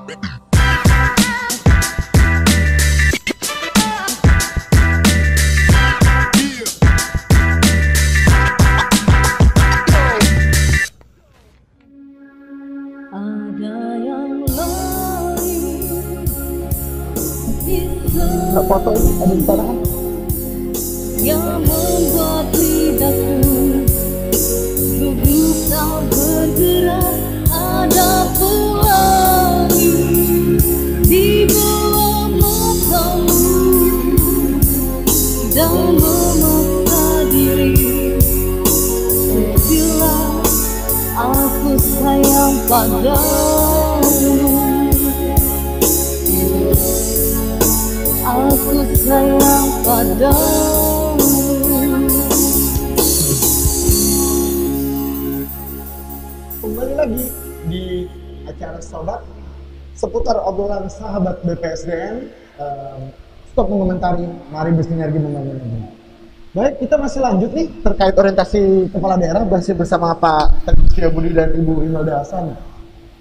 Nggak foto ini ada di tanah yang membuat lidahku duduk tak bergerak. Ada pelangi di bawah matamu dan memaksa diri bila aku sayang padamu. Aku sayang padamu. Kembali lagi di acara Sobat seputar obrolan sahabat BPSDM. Stop mengomentari, mari bersinergi membangun negeri. Baik, kita masih lanjut nih terkait orientasi kepala daerah masih bersama Pak Teguh Setiabudi dan Ibu Imelda Hasan.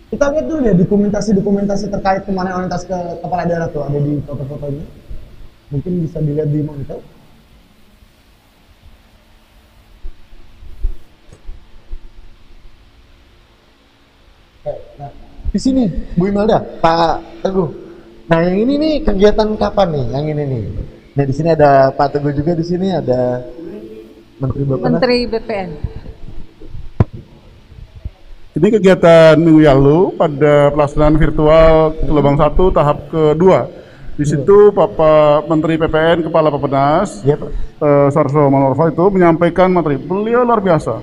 Kita lihat dulu ya dokumentasi terkait kemana orientasi ke kepala daerah tuh ada di foto-fotonya. Mungkin bisa dilihat di monitor. Nah, di sini Bu Imelda, Pak Teguh. Nah, yang ini nih kegiatan kapan nih? Yang ini nih. Nah, di sini ada Pak Teguh juga, di sini ada Menteri BPN. Ini kegiatan minggu lalu pada pelaksanaan virtual gelombang 1 tahap kedua. Di situ Bapak Menteri PPN Kepala Bappenas, Sarso Manorfa itu menyampaikan materi. Beliau luar biasa.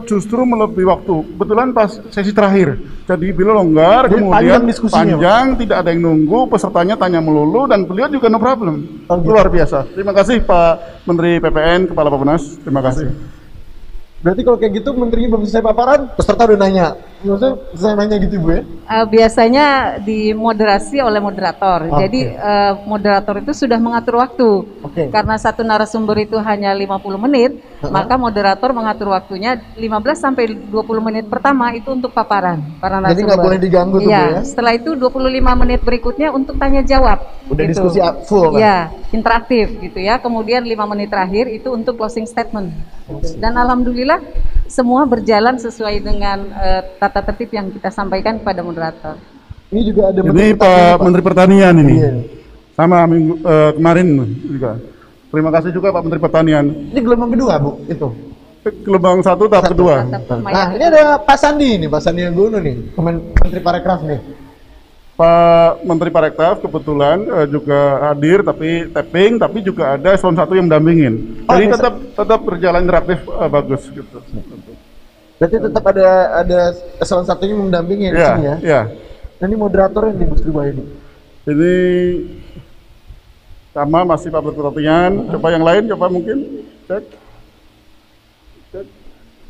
Justru melebihi waktu. Kebetulan pas sesi terakhir. Jadi beliau longgar, jadi kemudian panjang, tidak ada yang nunggu, pesertanya tanya melulu, dan beliau juga no problem. Gitu. Luar biasa. Terima kasih Pak Menteri PPN Kepala Bappenas. Terima kasih. Berarti kalau kayak gitu menterinya belum selesai paparan, peserta udah nanya. Maksudnya saya nanya gitu Bu ya? Biasanya dimoderasi oleh moderator. Jadi moderator itu sudah mengatur waktu. Karena satu narasumber itu hanya 50 menit, maka moderator mengatur waktunya 15 sampai 20 menit pertama itu untuk paparan para narasumber. Jadi nggak boleh diganggu tuh Bu ya? Setelah itu 25 menit berikutnya untuk tanya jawab. Udah gitu. Diskusi full kan? Iya, interaktif gitu ya. Kemudian 5 menit terakhir itu untuk closing statement. Dan alhamdulillah semua berjalan sesuai dengan tata tertib yang kita sampaikan kepada moderator. Ini juga ada ini Pak Menteri Pertanian ini. Sama minggu kemarin juga. Terima kasih juga Pak Menteri Pertanian. Ini gelombang kedua Bu, itu. Gelombang 1 tahap kedua. Nah, ini ada Pak Sandi nih, Pak Sandi Anggono nih, Menteri Parekraf nih. Pak Menteri Parekraf kebetulan juga hadir tapi tapping, tapi juga ada eselon 1 yang mendampingin. Jadi tetap berjalan interaktif bagus gitu. Berarti tetap ada eselon 1-nya mendampingi di sini ya? Iya. Nah, ini moderatornya nih Mas Riba ini. Ini sama masih Pak Menteri Pertanian. Coba yang lain, coba mungkin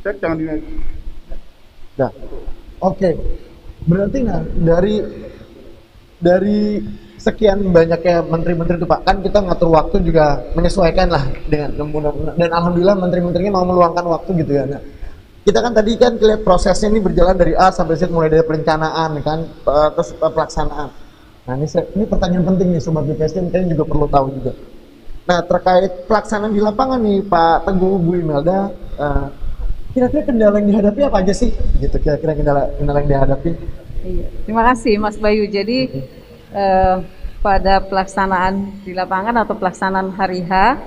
cek jangan dinaik. Nah, oke. Berarti nah dari sekian banyaknya menteri-menteri itu Pak, kan kita ngatur waktu juga menyesuaikan lah dengan dan alhamdulillah menteri-menterinya mau meluangkan waktu gitu ya. Nah, kita kan tadi kan lihat prosesnya ini berjalan dari A sampai Z, mulai dari perencanaan kan, terus pelaksanaan. Nah, ini pertanyaan penting nih Sobat BPSDM, kalian juga perlu tahu juga. Nah, terkait pelaksanaan di lapangan nih Pak Teguh, Bu Imelda, kira-kira kendala yang dihadapi apa aja sih? Gitu, kira-kira kendala yang dihadapi. Iya, terima kasih Mas Bayu. Jadi pada pelaksanaan di lapangan atau pelaksanaan hari H,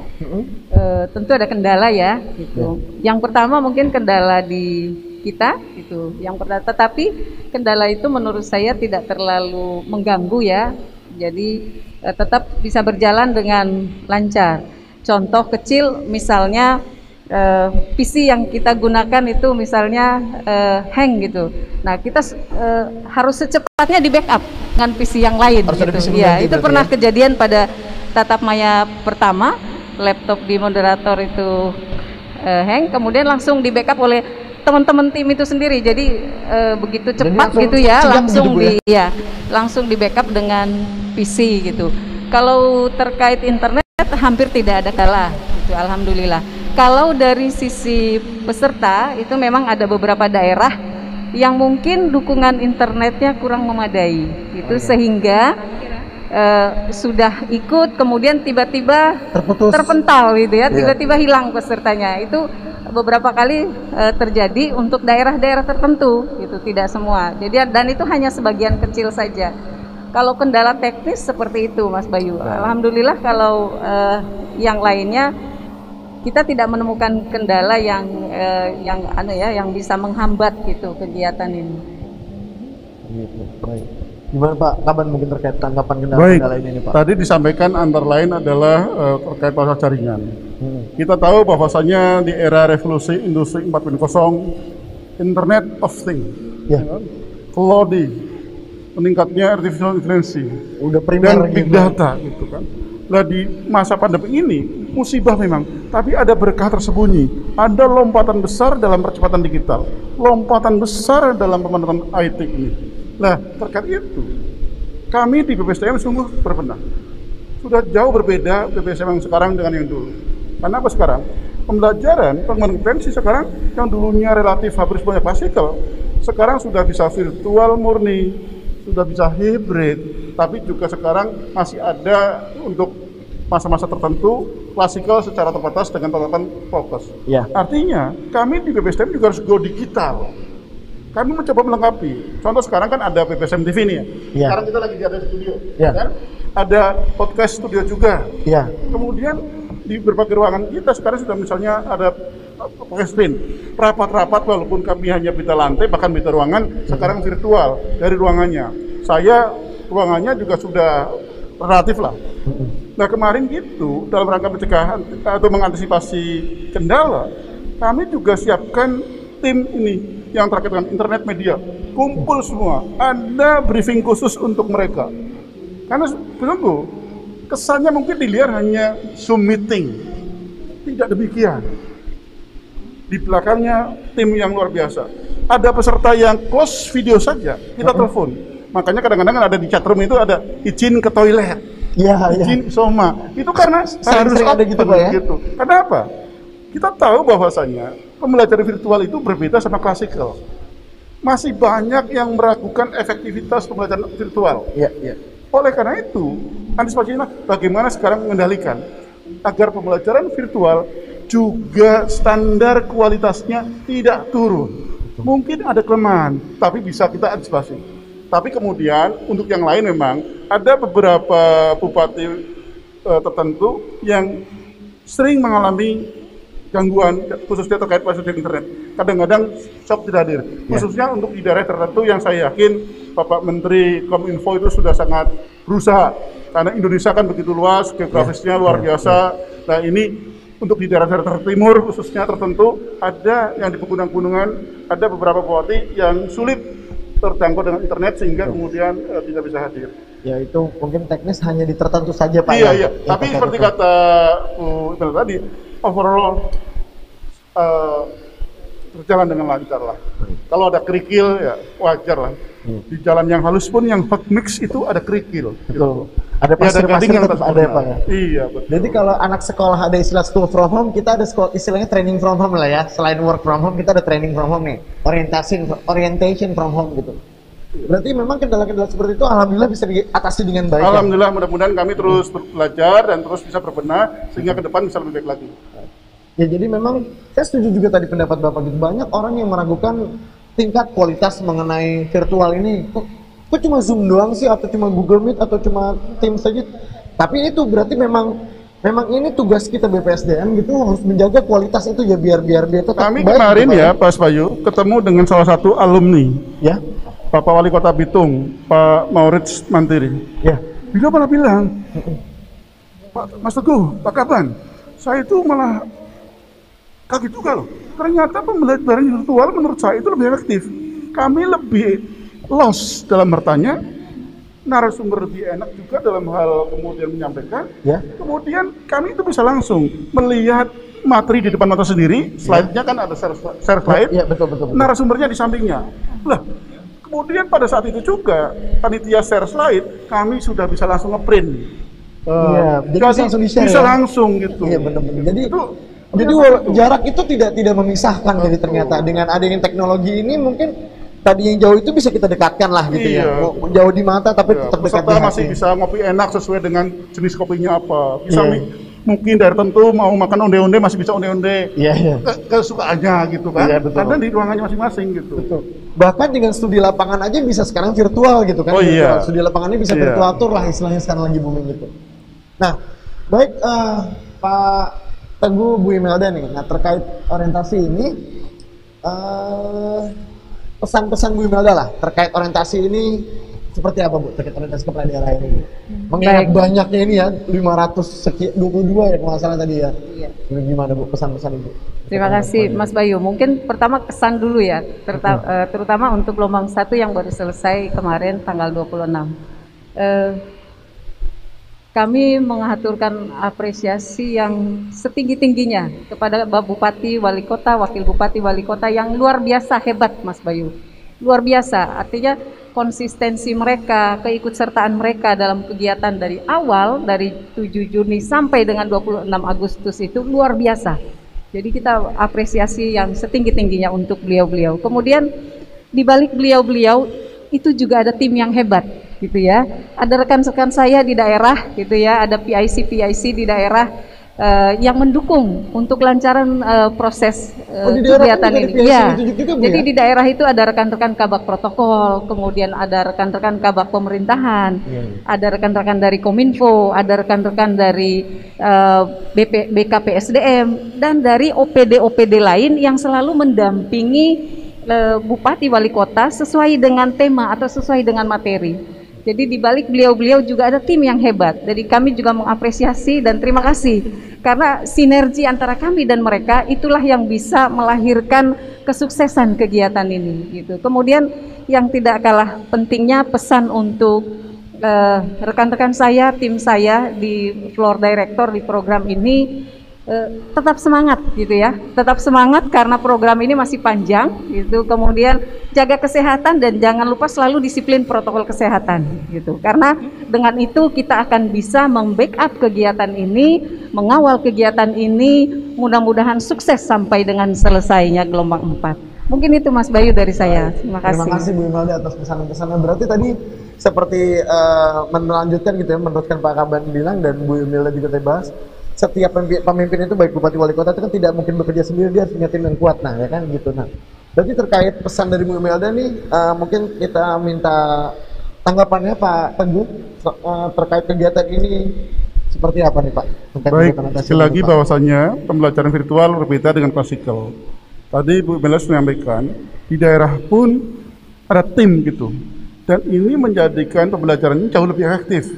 tentu ada kendala ya. Gitu. Yang pertama mungkin kendala di kita, gitu. Tetapi kendala itu menurut saya tidak terlalu mengganggu ya. Jadi tetap bisa berjalan dengan lancar. Contoh kecil misalnya PC yang kita gunakan itu misalnya hang gitu. Nah, kita harus secepatnya di backup dengan PC yang lain. Gitu. Ya, itu pernah kejadian pada tatap maya pertama, laptop di moderator itu hang, kemudian langsung di backup oleh teman-teman tim itu sendiri. Jadi begitu cepat gitu ya, langsung di backup dengan PC gitu. Kalau terkait internet hampir tidak ada kendala, gitu, alhamdulillah. Kalau dari sisi peserta itu memang ada beberapa daerah yang mungkin dukungan internetnya kurang memadai, itu sehingga sudah ikut kemudian tiba-tiba terpental gitu ya, tiba-tiba hilang pesertanya. Itu beberapa kali terjadi untuk daerah-daerah tertentu, itu tidak semua. Jadi dan itu hanya sebagian kecil saja. Kalau kendala teknis seperti itu, Mas Bayu. Alhamdulillah kalau yang lainnya kita tidak menemukan kendala yang bisa menghambat gitu kegiatan ini. Baik. Gimana Pak? Kapan mungkin terkait tanggapan kendala ini Pak? Tadi disampaikan antara lain adalah terkait pasar jaringan. Kita tahu bahwasanya di era revolusi industri 4.0, Internet of Things, clouding, meningkatnya artificial intelligence, dan big data gitu kan. Nah di masa pandemi ini musibah memang, tapi ada berkah tersembunyi, ada lompatan besar dalam percepatan digital, lompatan besar dalam pemanfaatan IT ini. Nah terkait itu, kami di BPSDM sungguh berbenah. Sudah jauh berbeda BPSDM yang sekarang dengan yang dulu. Karena apa sekarang? Pembelajaran, pengembangan kompetensi sekarang yang dulunya relatif hampir semuanya klasikal, sekarang sudah bisa virtual murni, sudah bisa hybrid, tapi juga sekarang masih ada untuk masa-masa tertentu klasikal secara terbatas dengan catatan fokus. Artinya kami di BPSDM juga harus go digital. Kami mencoba melengkapi. Contoh sekarang kan ada BPSDM TV ini ya. Sekarang kita lagi ada studio, kan? Ada podcast studio juga. Kemudian di berbagai ruangan kita sekarang sudah misalnya ada podcast screen, rapat-rapat walaupun kami hanya beda lantai, bahkan beda ruangan, sekarang virtual dari ruangannya. Saya ruangannya juga sudah relatif lah. Nah kemarin itu dalam rangka pencegahan atau mengantisipasi kendala, kami juga siapkan tim ini yang terkait dengan internet media, kumpul semua, ada briefing khusus untuk mereka. Karena sungguh kesannya mungkin dilihat hanya Zoom meeting, tidak demikian. Di belakangnya tim yang luar biasa. Ada peserta yang close video saja, kita telepon. Makanya kadang-kadang ada di chatroom itu ada izin ke toilet, izin soma. Itu karena harus ada gitu Pak ya. Gitu. Kenapa? Kita tahu bahwasanya pembelajaran virtual itu berbeda sama klasikal. Masih banyak yang meragukan efektivitas pembelajaran virtual. Oleh karena itu, antisipasinya bagaimana sekarang mengendalikan agar pembelajaran virtual juga standar kualitasnya tidak turun. Mungkin ada kelemahan, tapi bisa kita antisipasi. Tapi kemudian untuk yang lain memang ada beberapa bupati tertentu yang sering mengalami gangguan, khususnya terkait fasilitas internet. Kadang-kadang shock tidak hadir, khususnya untuk di daerah tertentu yang saya yakin Bapak Menteri Kominfo itu sudah sangat berusaha. Karena Indonesia kan begitu luas, geografisnya luar biasa. Nah ini untuk di daerah-daerah timur khususnya tertentu, ada yang di pegunungan-pegunungan, ada beberapa bupati yang sulit terjangkau dengan internet sehingga kemudian tidak bisa hadir. Ya itu mungkin teknis hanya di tertentu saja Pak. Iya. Tapi seperti kata Bu Iqbal tadi, overall berjalan dengan lancar lah. Kalau ada kerikil ya wajar lah. Di jalan yang halus pun yang hot mix itu ada kerikil. Betul. Ada pasir-pasir yang tetap ada ya Pak ya? Iya betul. Jadi kalau anak sekolah ada istilah school from home, kita ada istilahnya training from home lah ya. Selain work from home, kita ada training from home nih. Orientation from home gitu. Berarti memang kendala-kendala seperti itu alhamdulillah bisa diatasi dengan baik. Alhamdulillah, mudah-mudahan kami terus belajar dan terus bisa berbenah sehingga ke depan bisa lebih baik lagi. Ya jadi memang saya setuju juga tadi pendapat Bapak gitu. Banyak orang yang meragukan tingkat kualitas mengenai virtual ini. Kok cuma Zoom doang sih, atau cuma Google Meet, atau cuma Teams saja. Tapi itu berarti memang ini tugas kita BPSDM gitu, harus menjaga kualitas itu ya biar dia tetap kami baik. Kemarin gitu, ya Pak Bayu ketemu dengan salah satu alumni ya, Bapak Wali Kota Bitung, Pak Maurits Mantiri ya. Beliau malah bilang, Pak Mas Teguh, Pak Kaban, saya itu malah kaget juga loh, ternyata pembelajaran virtual menurut saya itu lebih efektif. Kami lebih loss dalam bertanya, narasumber lebih enak juga dalam hal kemudian menyampaikan. Kemudian kami itu bisa langsung melihat materi di depan mata sendiri, slide-nya kan ada share slide, betul. narasumbernya di sampingnya. Lah, kemudian pada saat itu juga panitia share slide, kami sudah bisa langsung ngeprint. Jadi bisa langsung gitu. Iya benar-benar. Jadi jarak itu tidak memisahkan. Jadi ternyata dengan adanya teknologi ini mungkin tadi yang jauh itu bisa kita dekatkan lah gitu ya. Mau jauh di mata tapi tetap dekat di hati. Masih bisa ngopi enak sesuai dengan jenis kopinya apa. Bisa mungkin dari tentu mau makan onde-onde masih bisa onde-onde. Kesukaannya gitu kan. Karena di ruangannya masing-masing gitu. Betul. Bahkan dengan studi lapangan aja bisa sekarang virtual gitu kan. Studi lapangannya bisa virtual tour lah istilahnya sekarang lagi booming gitu. Nah, baik Pak Teguh, Bu Imelda nih. Nah, terkait orientasi ini pesan-pesan Bu Imelda lah terkait orientasi ini seperti apa Bu, terkait orientasi kepala daerah ini? Mengingat banyaknya ini ya, 522 ya kalau nggak salah tadi ya. Gimana Bu pesan-pesan Ibu? Terima kasih Mas Bayu. Mungkin pertama kesan dulu ya, terutama untuk gelombang 1 yang baru selesai kemarin tanggal 26. Kami mengaturkan apresiasi yang setinggi-tingginya kepada Bapak Bupati, Wali Kota, Wakil Bupati, Wali Kota yang luar biasa hebat Mas Bayu. Luar biasa, artinya konsistensi mereka, keikutsertaan mereka dalam kegiatan dari awal, dari 7 Juni sampai dengan 26 Agustus itu luar biasa. Jadi kita apresiasi yang setinggi-tingginya untuk beliau-beliau. Kemudian di balik beliau-beliau itu juga ada tim yang hebat gitu ya. Ada rekan-rekan saya di daerah gitu ya, ada PIC di daerah yang mendukung untuk kelancaran proses kegiatan ini. Ya. Jadi di daerah itu ada rekan-rekan kabak protokol, kemudian ada rekan-rekan kabak pemerintahan, ada rekan-rekan dari Kominfo, ada rekan-rekan dari BKPSDM dan dari OPD lain yang selalu mendampingi Bupati Wali Kota sesuai dengan tema atau sesuai dengan materi. Jadi di balik beliau-beliau juga ada tim yang hebat. Jadi kami juga mengapresiasi dan terima kasih karena sinergi antara kami dan mereka itulah yang bisa melahirkan kesuksesan kegiatan ini gitu. Kemudian yang tidak kalah pentingnya pesan untuk rekan-rekan saya, tim saya di floor director di program ini tetap semangat gitu ya, tetap semangat karena program ini masih panjang gitu. Kemudian jaga kesehatan dan jangan lupa selalu disiplin protokol kesehatan gitu, karena dengan itu kita akan bisa membackup kegiatan ini, mengawal kegiatan ini, mudah-mudahan sukses sampai dengan selesainya gelombang 4. Mungkin itu Mas Bayu dari saya. Terima kasih. Terima kasih Bu Imelda atas pesan-pesannya. Berarti tadi seperti melanjutkan gitu ya, meneruskan Pak Kaban bilang dan Bu Imelda juga tadi bahas, setiap pemimpin itu baik bupati wali kota itu kan tidak mungkin bekerja sendiri, dia harus punya tim yang kuat, nah ya kan gitu. Nah, berarti terkait pesan dari Bu Imelda nih, mungkin kita minta tanggapannya Pak Teguh terkait kegiatan ini seperti apa nih Pak? Baik, sekali lagi bahwasannya pembelajaran virtual berbeda dengan klasikal. Tadi Bu Imelda menyampaikan di daerah pun ada tim gitu, dan ini menjadikan pembelajaran ini jauh lebih efektif.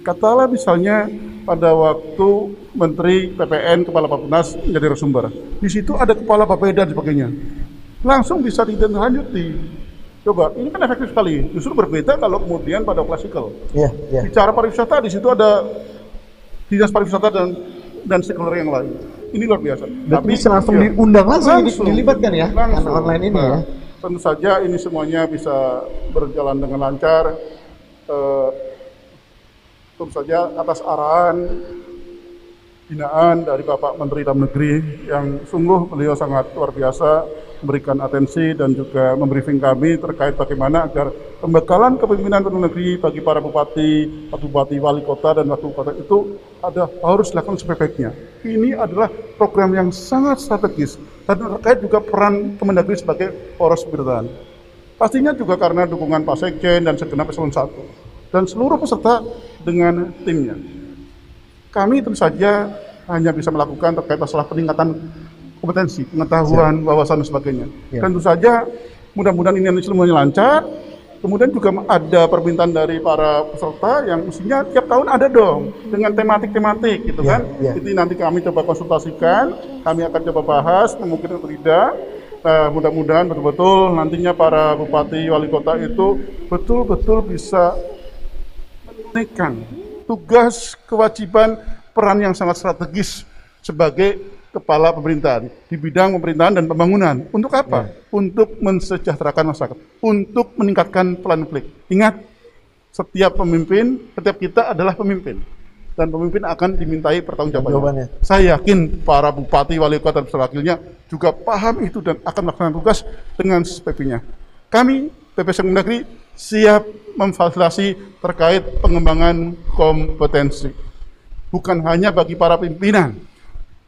Katalah misalnya pada waktu Menteri PPN, Kepala Bappenas menjadi narasumber. Di situ ada Kepala Bapeda dan sebagainya. Langsung bisa ditindaklanjuti. Coba, ini kan efektif sekali. Justru berbeda kalau kemudian pada klasikal. Bicara pariwisata, di situ ada dinas pariwisata dan stakeholder yang lain. Ini luar biasa. Tapi bisa langsung diundang langsung dilibatkan ya, langsung online ini ya. Tentu saja ini semuanya bisa berjalan dengan lancar. Tentu saja atas arahan binaan dari Bapak Menteri Dalam Negeri yang sungguh beliau sangat luar biasa memberikan atensi dan juga membriefing kami terkait bagaimana agar pembekalan kepemimpinan dalam negeri bagi para bupati, wali kota dan wakil kota itu harus dilakukan sebaik-baiknya. Ini adalah program yang sangat strategis dan terkait juga peran Kemendagri sebagai poros pemerintahan. Pastinya juga karena dukungan Pak Sekjen dan segenap eselon 1 dan seluruh peserta dengan timnya. Kami tentu saja hanya bisa melakukan terkait masalah peningkatan kompetensi, pengetahuan, wawasan dan sebagainya. Tentu saja mudah-mudahan ini semuanya lancar. Kemudian juga ada permintaan dari para peserta yang mestinya tiap tahun ada dong dengan tematik-tematik gitu kan. Jadi nanti kami coba konsultasikan, kami akan coba bahas, mungkin atau tidak. Mudah-mudahan betul-betul nantinya para bupati, wali kota itu betul-betul bisa menunaikan tugas, kewajiban, peran yang sangat strategis sebagai kepala pemerintahan di bidang pemerintahan dan pembangunan. Untuk apa? Untuk mensejahterakan masyarakat, untuk meningkatkan pelayanan publik. Ingat, setiap pemimpin, setiap kita adalah pemimpin, dan pemimpin akan dimintai pertanggungjawabannya. Saya yakin para bupati, wali kota dan wakilnya juga paham itu dan akan melaksanakan tugas dengan sepenuhnya. Kami PPS Kemendagri siap memfasilitasi terkait pengembangan kompetensi. Bukan hanya bagi para pimpinan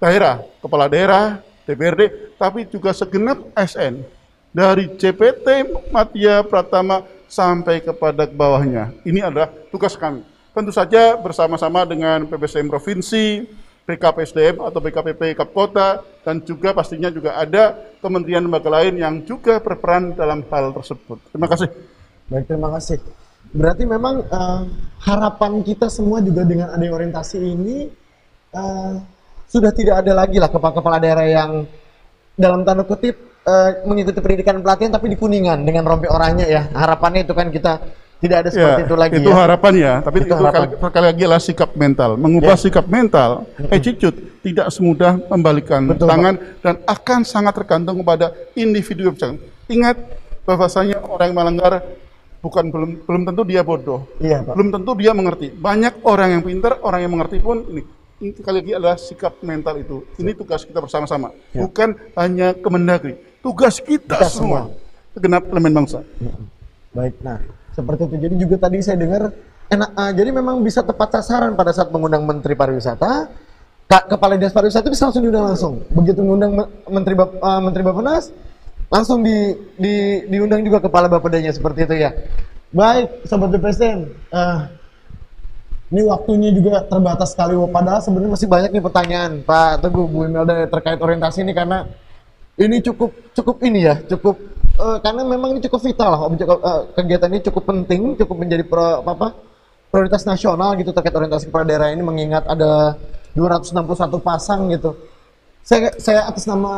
daerah, kepala daerah, DPRD, tapi juga segenap ASN dari CPT Madya Pratama sampai kepada bawahnya. Ini adalah tugas kami. Tentu saja bersama-sama dengan PPSDM Provinsi, BKPSDM atau BKPP Kapkota, dan juga pastinya juga ada kementerian lembaga lain yang juga berperan dalam hal tersebut. Terima kasih. Baik, terima kasih. Berarti memang harapan kita semua juga dengan adanya orientasi ini sudah tidak ada lagi lah kepala-kepala daerah yang dalam tanda kutip mengikuti pendidikan pelatihan tapi di Kuningan dengan rompi oranye ya. Harapannya itu kan kita tidak ada seperti itu lagi. Itu harapannya, tapi itu sekali lagi adalah sikap mental. Mengubah sikap mental, attitude tidak semudah membalikan tangan dan akan sangat tergantung kepada individu. Ingat bahwasanya orang yang melanggar belum tentu dia bodoh, belum tentu dia mengerti. Banyak orang yang pintar, orang yang mengerti pun ini sekali lagi adalah sikap mental itu. Ini tugas kita bersama-sama, bukan hanya Kemendagri. Tugas kita semua, segenap elemen bangsa. Baik, nah seperti itu. Jadi juga tadi saya dengar jadi memang bisa tepat sasaran pada saat mengundang Menteri Pariwisata, Kepala Dinas Pariwisata bisa langsung diundang langsung. Begitu mengundang Menteri Bappenas, langsung diundang juga kepala Bapedanya seperti itu ya. Baik, Sobat BPSDM, ini waktunya juga terbatas sekali. Padahal sebenarnya masih banyak nih pertanyaan Pak Teguh, Bu Imelda terkait orientasi ini karena ini cukup karena memang ini cukup vital lah. Kegiatan ini cukup penting, cukup menjadi prioritas nasional gitu terkait orientasi kepala daerah ini, mengingat ada 261 pasang gitu. Saya atas nama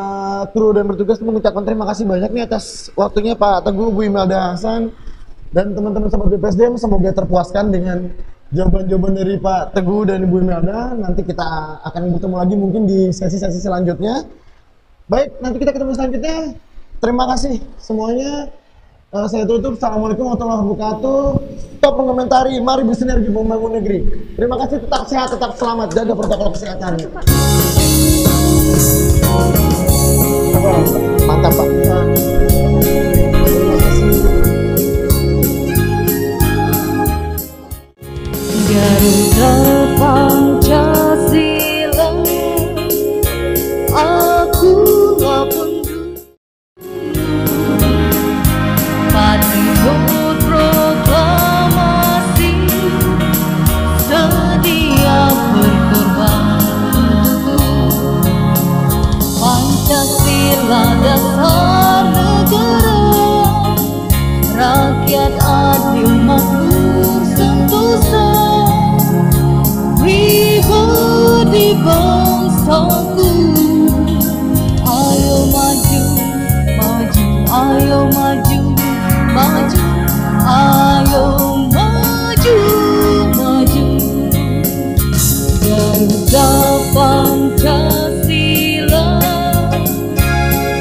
kru dan bertugas mengucapkan terima kasih banyak nih atas waktunya Pak Teguh, Bu Imelda Hasan, dan teman-teman Sobat BPSDM. Semoga terpuaskan dengan jawaban-jawaban dari Pak Teguh dan Ibu Imelda. Nanti kita akan bertemu lagi mungkin di sesi-sesi selanjutnya. Baik, nanti kita ketemu selanjutnya. Terima kasih semuanya. Saya tutup. Assalamualaikum warahmatullahi wabarakatuh. Stop mengomentari. Mari bersinergi membangun negeri. Terima kasih. Tetap sehat, tetap selamat. Jaga protokol kesehatan. Mantap Pak. Terima kasih. Garuda Pancasila, akulah pendukung patriot proklamasi, sedia berkorban. Pancasila dasar negara, rakyat adil makmur sentosa, pribadi bangsaku. Ayo maju, maju, ayo maju, maju, ayo maju, maju. Garuda Pancasila,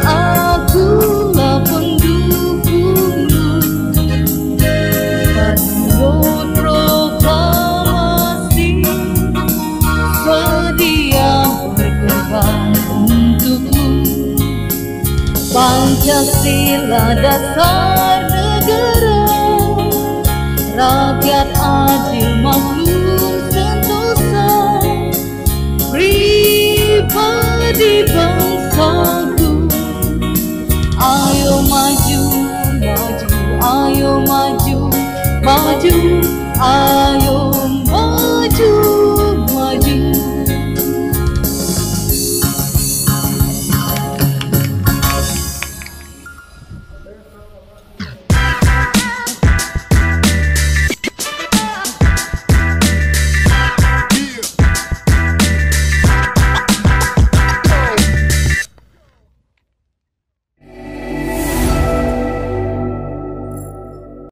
akulah pendukungmu. Patriot proklamasi, sedia berkorban untukmu. Pancasila dasar negara, rakyat adil makmur sentosa, pribadi bangsaku. Ayo maju, maju, ayo maju.